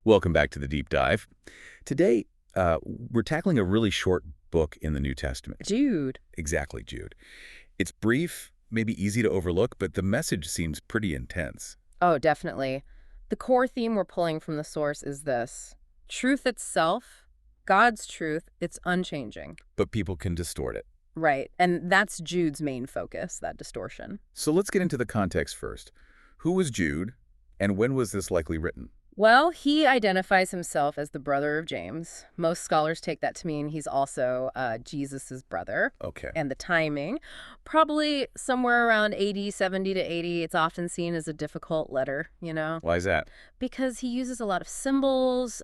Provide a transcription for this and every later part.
Welcome back to the Deep Dive. Today, we're tackling a really short book in the New Testament. Jude. Exactly, Jude. It's brief, maybe easy to overlook, but the message seems pretty intense. Oh, definitely. The core theme we're pulling from the source is this. Truth itself, God's truth, it's unchanging. But people can distort it. Right, and that's Jude's main focus, that distortion. So let's get into the context first. Who was Jude, and when was this likely written? Well, he identifies himself as the brother of James. Most scholars take that to mean he's also Jesus's brother. Okay. And the timing, probably somewhere around AD 70 to 80. It's often seen as a difficult letter, you know? Why is that? Because he uses a lot of symbols,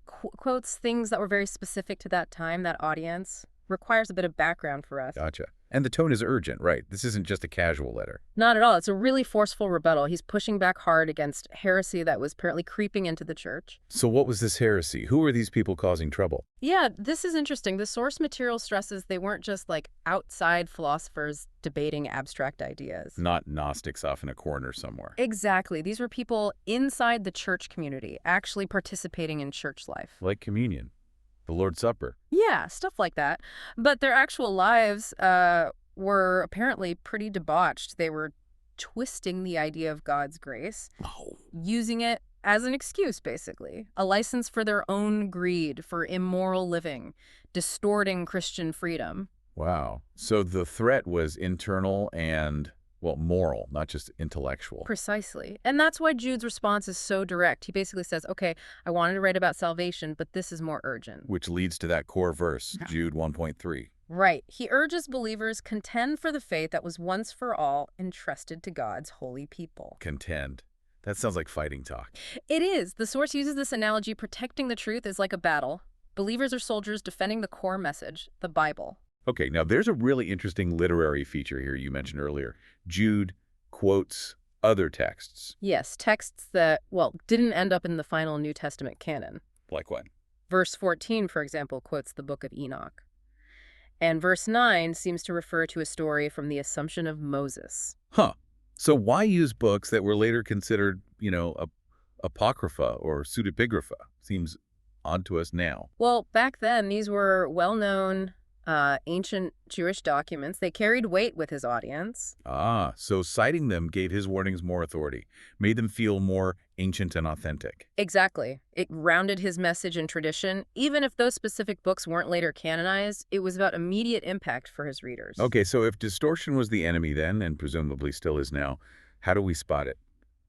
quotes things that were very specific to that time, that audience. Requires a bit of background for us. Gotcha. And the tone is urgent, right? This isn't just a casual letter. Not at all. It's a really forceful rebuttal. He's pushing back hard against heresy that was apparently creeping into the church. So what was this heresy? Who were these people causing trouble? Yeah, this is interesting. The source material stresses they weren't just like outside philosophers debating abstract ideas. Not Gnostics off in a corner somewhere. Exactly. These were people inside the church community, actually participating in church life. Like communion, the Lord's Supper. Yeah, stuff like that. But their actual lives were apparently pretty debauched. They were twisting the idea of God's grace, using it as an excuse, basically. A license for their own greed, for immoral living, distorting Christian freedom. Wow. So the threat was internal and, well, moral, not just intellectual. Precisely. And that's why Jude's response is so direct. He basically says, okay, I wanted to write about salvation, but this is more urgent. Which leads to that core verse, Jude 1.3. Right. He urges believers contend for the faith that was once for all entrusted to God's holy people. Contend. That sounds like fighting talk. It is. The source uses this analogy. Protecting the truth is like a battle. Believers are soldiers defending the core message, the Bible. Okay, now there's a really interesting literary feature here you mentioned earlier. Jude quotes other texts. Yes, texts that, well, didn't end up in the final New Testament canon. Like what? Verse 14, for example, quotes the book of Enoch. And verse 9 seems to refer to a story from the Assumption of Moses. Huh. So why use books that were later considered, apocrypha or pseudepigrapha? Seems odd to us now. Well, back then, these were well-known ancient Jewish documents. They carried weight with his audience. Ah, so citing them gave his warnings more authority, made them feel more ancient and authentic. Exactly. It grounded his message in tradition. Even if those specific books weren't later canonized, it was about immediate impact for his readers. Okay, so if distortion was the enemy then, and presumably still is now, how do we spot it?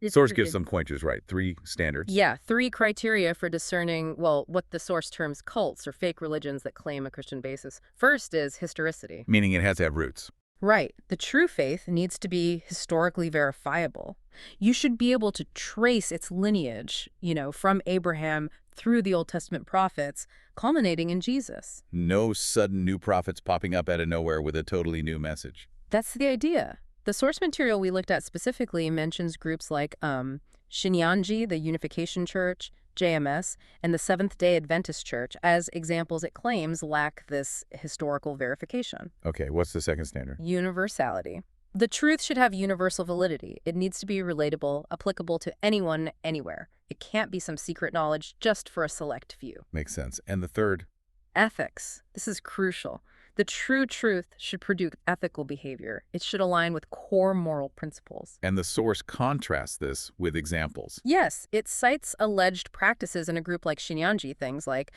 Source gives some pointers, right? 3 standards. Yeah, 3 criteria for discerning, well, what the source terms cults or fake religions that claim a Christian basis. First is historicity. Meaning it has to have roots. Right. The true faith needs to be historically verifiable. You should be able to trace its lineage, from Abraham through the Old Testament prophets, culminating in Jesus. No sudden new prophets popping up out of nowhere with a totally new message. That's the idea. The source material we looked at specifically mentions groups like Shinyanji, the Unification Church, JMS, and the Seventh-day Adventist Church as examples it claims lack this historical verification. Okay, what's the second standard? Universality. The truth should have universal validity. It needs to be relatable, applicable to anyone, anywhere. It can't be some secret knowledge just for a select few. Makes sense. And the third? Ethics. This is crucial. The true truth should produce ethical behavior. It should align with core moral principles. And the source contrasts this with examples. Yes, it cites alleged practices in a group like Shinyanji, things like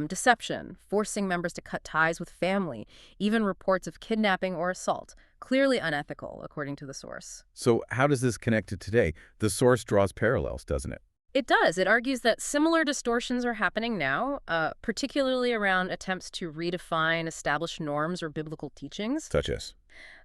deception, forcing members to cut ties with family, even reports of kidnapping or assault. Clearly unethical, according to the source. So how does this connect to today? The source draws parallels, doesn't it? It does. It argues that similar distortions are happening now, particularly around attempts to redefine established norms or biblical teachings. Such as?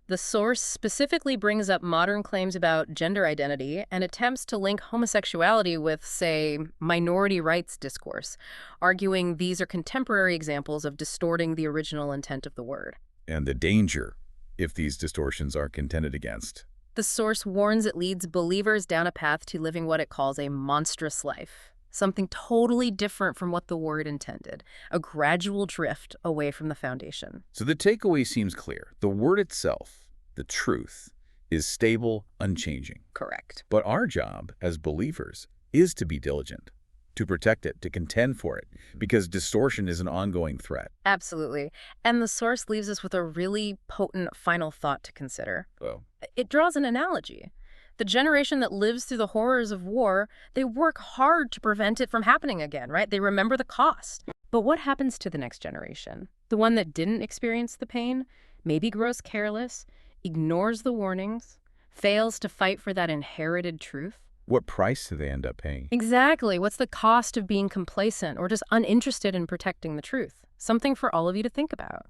The source specifically brings up modern claims about gender identity and attempts to link homosexuality with, say, minority rights discourse, arguing these are contemporary examples of distorting the original intent of the word. And the danger if these distortions are contended against. The source warns it leads believers down a path to living what it calls a monstrous life, something totally different from what the word intended, a gradual drift away from the foundation. So the takeaway seems clear. The word itself, the truth, is stable, unchanging. Correct. But our job as believers is to be diligent, to protect it, to contend for it, because distortion is an ongoing threat. Absolutely. And the source leaves us with a really potent final thought to consider. Oh. It draws an analogy. The generation that lives through the horrors of war, they work hard to prevent it from happening again, right? They remember the cost. But what happens to the next generation? The one that didn't experience the pain, maybe grows careless, ignores the warnings, fails to fight for that inherited truth? What price do they end up paying? Exactly. What's the cost of being complacent or just uninterested in protecting the truth? Something for all of you to think about.